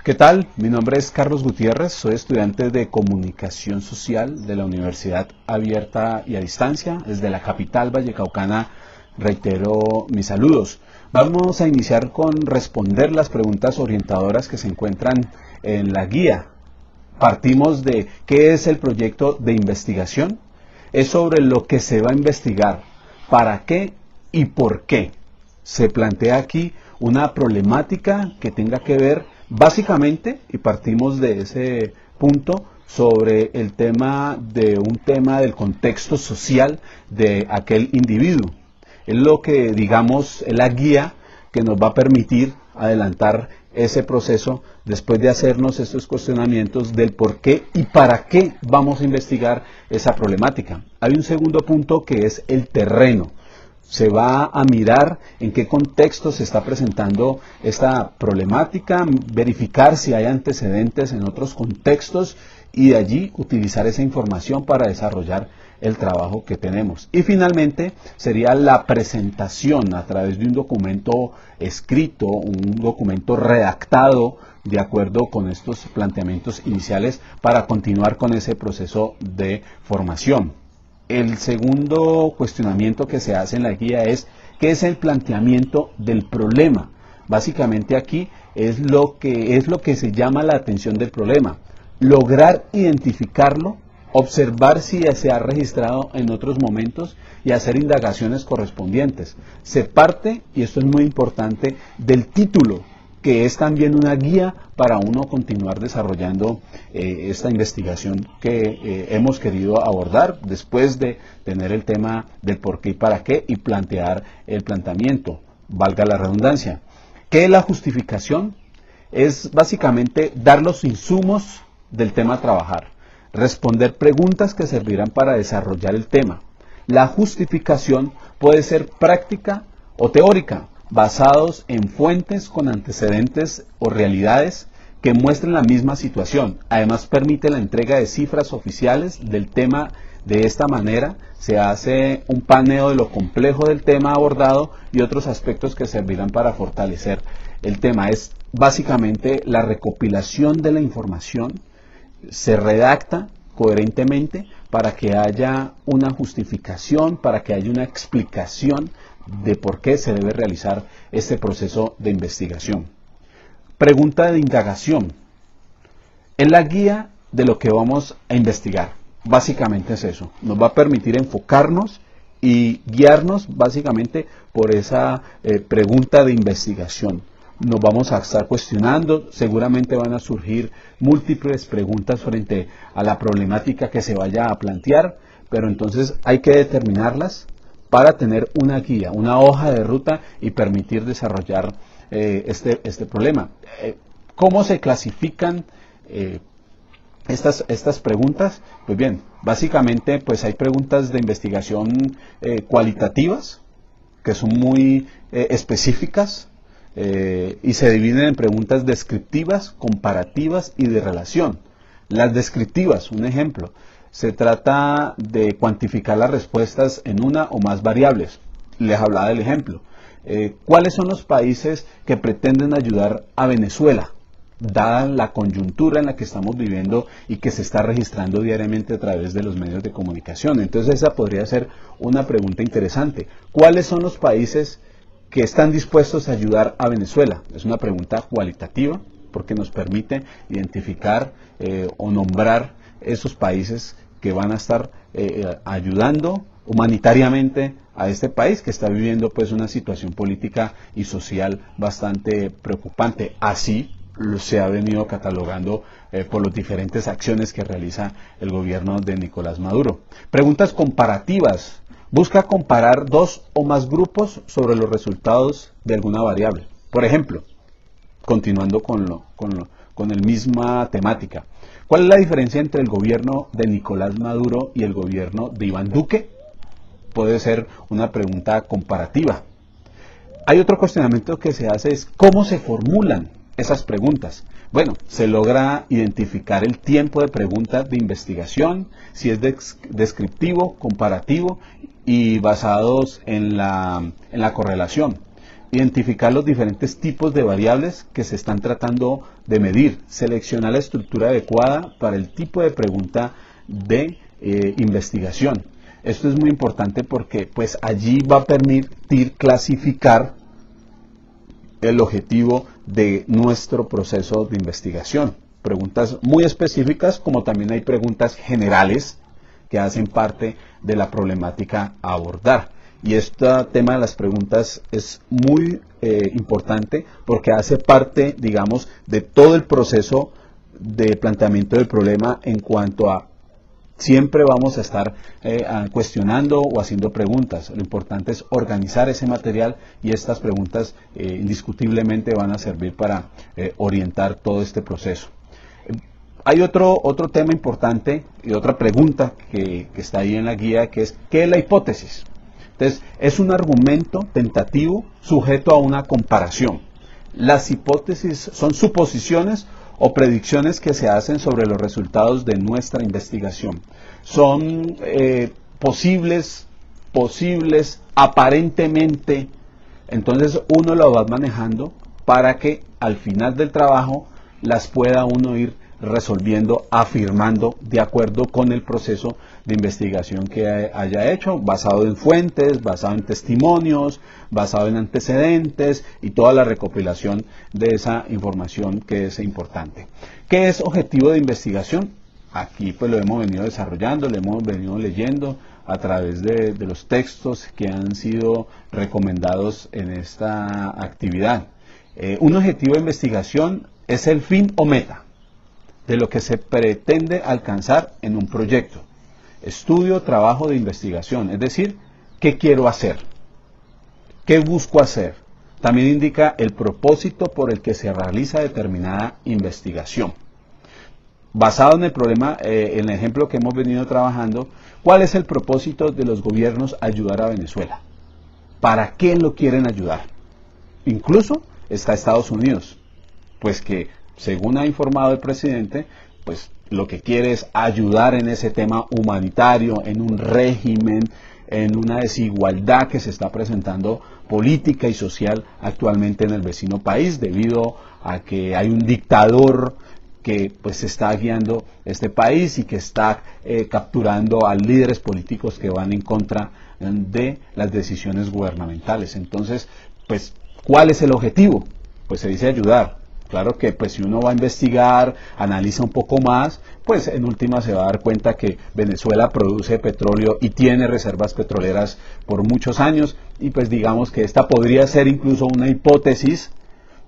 ¿Qué tal? Mi nombre es Carlos Gutiérrez, soy estudiante de Comunicación Social de la Universidad Abierta y a Distancia. Desde la capital vallecaucana reitero mis saludos. Vamos a iniciar con responder las preguntas orientadoras que se encuentran en la guía. Partimos de ¿qué es el proyecto de investigación? Es sobre lo que se va a investigar, para qué y por qué. Se plantea aquí una problemática que tenga que ver básicamente, y partimos de ese punto, sobre el tema del contexto social de aquel individuo. Es lo que, digamos, es la guía que nos va a permitir adelantar ese proceso después de hacernos estos cuestionamientos del por qué y para qué vamos a investigar esa problemática. Hay un segundo punto que es el terreno. Se va a mirar en qué contexto se está presentando esta problemática, verificar si hay antecedentes en otros contextos y de allí utilizar esa información para desarrollar el trabajo que tenemos. Y finalmente sería la presentación a través de un documento escrito, un documento redactado de acuerdo con estos planteamientos iniciales para continuar con ese proceso de formación. El segundo cuestionamiento que se hace en la guía es ¿qué es el planteamiento del problema? Básicamente aquí es lo que se llama la atención del problema. Lograr identificarlo, observar si se ha registrado en otros momentos y hacer indagaciones correspondientes. Se parte, y esto es muy importante, del título, que es también una guía para uno continuar desarrollando esta investigación que hemos querido abordar después de tener el tema del por qué y para qué y plantear el planteamiento, valga la redundancia. ¿Qué es la justificación? Es básicamente dar los insumos del tema a trabajar, responder preguntas que servirán para desarrollar el tema. La justificación puede ser práctica o teórica, basados en fuentes con antecedentes o realidades que muestren la misma situación. Además, permite la entrega de cifras oficiales del tema. De esta manera se hace un paneo de lo complejo del tema abordado y otros aspectos que servirán para fortalecer el tema. Es básicamente la recopilación de la información, se redacta coherentemente para que haya una justificación, para que haya una explicación de por qué se debe realizar este proceso de investigación. Pregunta de indagación. Es la guía de lo que vamos a investigar. Básicamente es eso. Nos va a permitir enfocarnos y guiarnos básicamente por esa pregunta de investigación. Nos vamos a estar cuestionando, seguramente van a surgir múltiples preguntas frente a la problemática que se vaya a plantear, pero entonces hay que determinarlas para tener una guía, una hoja de ruta y permitir desarrollar este problema. ¿Cómo se clasifican estas preguntas? Pues bien, básicamente pues hay preguntas de investigación cualitativas, que son muy específicas, y se dividen en preguntas descriptivas, comparativas y de relación. Las descriptivas, un ejemplo, se trata de cuantificar las respuestas en una o más variables. Les hablaba del ejemplo. ¿Cuáles son los países que pretenden ayudar a Venezuela, dada la coyuntura en la que estamos viviendo y que se está registrando diariamente a través de los medios de comunicación? Entonces esa podría ser una pregunta interesante. ¿Cuáles son los países que están dispuestos a ayudar a Venezuela? Es una pregunta cualitativa porque nos permite identificar o nombrar esos países que van a estar ayudando humanitariamente a este país que está viviendo pues una situación política y social bastante preocupante. Así se ha venido catalogando por las diferentes acciones que realiza el gobierno de Nicolás Maduro. Preguntas comparativas. Busca comparar dos o más grupos sobre los resultados de alguna variable. Por ejemplo, continuando con la misma temática, ¿cuál es la diferencia entre el gobierno de Nicolás Maduro y el gobierno de Iván Duque? Puede ser una pregunta comparativa. Hay otro cuestionamiento que se hace, es ¿cómo se formulan esas preguntas? Bueno, se logra identificar el tiempo de pregunta de investigación, si es descriptivo, comparativo y basados en la correlación. identificar los diferentes tipos de variables que se están tratando de medir, seleccionar la estructura adecuada para el tipo de pregunta de investigación. Esto es muy importante porque pues allí va a permitir clasificar el objetivo de nuestro proceso de investigación. Preguntas muy específicas, como también hay preguntas generales que hacen parte de la problemática a abordar. Y este tema de las preguntas es muy importante porque hace parte, digamos, de todo el proceso de planteamiento del problema en cuanto a siempre vamos a estar cuestionando o haciendo preguntas. Lo importante es organizar ese material y estas preguntas indiscutiblemente van a servir para orientar todo este proceso. Hay otro tema importante y otra pregunta que está ahí en la guía, que es ¿qué es la hipótesis? Entonces, es un argumento tentativo sujeto a una comparación. Las hipótesis son suposiciones o predicciones que se hacen sobre los resultados de nuestra investigación. Son posibles, aparentemente. Entonces uno lo va manejando para que al final del trabajo las pueda uno ir resolviendo, afirmando de acuerdo con el proceso de investigación que haya hecho, basado en fuentes, basado en testimonios, basado en antecedentes y toda la recopilación de esa información que es importante. ¿Qué es objetivo de investigación? Aquí pues lo hemos venido desarrollando, lo hemos venido leyendo a través de los textos que han sido recomendados en esta actividad. Un objetivo de investigación es el fin o meta de lo que se pretende alcanzar en un proyecto. Estudio, trabajo de investigación, es decir, ¿qué quiero hacer? ¿Qué busco hacer? También indica el propósito por el que se realiza determinada investigación. Basado en el problema, en el ejemplo que hemos venido trabajando, ¿cuál es el propósito de los gobiernos ayudar a Venezuela? ¿Para qué lo quieren ayudar? Incluso está Estados Unidos, pues que según ha informado el presidente, pues lo que quiere es ayudar en ese tema humanitario, en un régimen, en una desigualdad que se está presentando política y social actualmente en el vecino país, debido a que hay un dictador que pues está guiando este país y que está capturando a líderes políticos que van en contra de las decisiones gubernamentales. Entonces, pues, ¿cuál es el objetivo? Pues se dice ayudar. Claro que pues si uno va a investigar, analiza un poco más, pues en última se va a dar cuenta que Venezuela produce petróleo y tiene reservas petroleras por muchos años, y pues digamos que esta podría ser incluso una hipótesis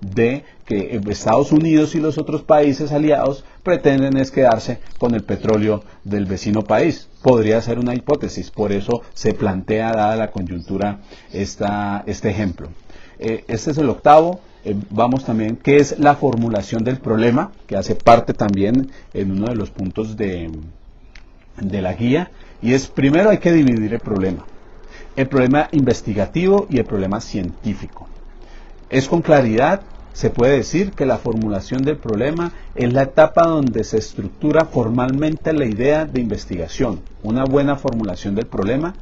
de que Estados Unidos y los otros países aliados pretenden es quedarse con el petróleo del vecino país. Podría ser una hipótesis, por eso se plantea, dada la coyuntura, este ejemplo. Este es el octavo. Vamos también, ¿qué es la formulación del problema? Que hace parte también en uno de los puntos de la guía. Y es, primero hay que dividir el problema investigativo y el problema científico. Es con claridad, se puede decir que la formulación del problema es la etapa donde se estructura formalmente la idea de investigación. Una buena formulación del problema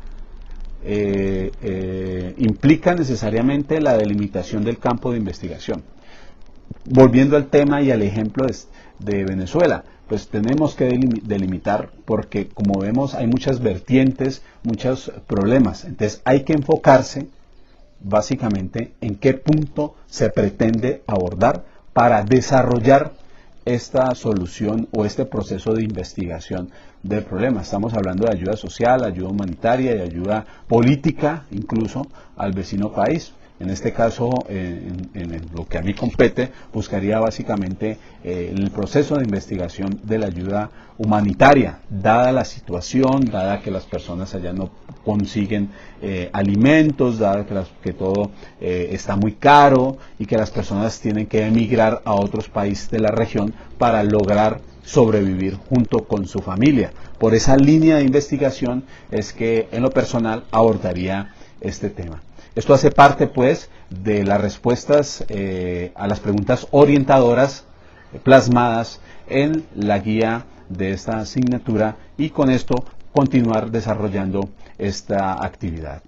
implica necesariamente la delimitación del campo de investigación. Volviendo al tema y al ejemplo de Venezuela, pues tenemos que delimitar porque, como vemos, hay muchas vertientes, muchos problemas. Entonces hay que enfocarse básicamente en qué punto se pretende abordar para desarrollar esta solución o este proceso de investigación del problema. Estamos hablando de ayuda social, ayuda humanitaria y ayuda política, incluso al vecino país. En este caso, en lo que a mí compete, buscaría básicamente el proceso de investigación de la ayuda humanitaria, dada la situación, dada que las personas allá no consiguen alimentos, dada que todo está muy caro y que las personas tienen que emigrar a otros países de la región para lograr sobrevivir junto con su familia. Por esa línea de investigación es que en lo personal abordaría este tema. Esto hace parte, pues, de las respuestas a las preguntas orientadoras plasmadas en la guía de esta asignatura, y con esto continuar desarrollando esta actividad.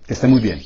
Que esté muy bien.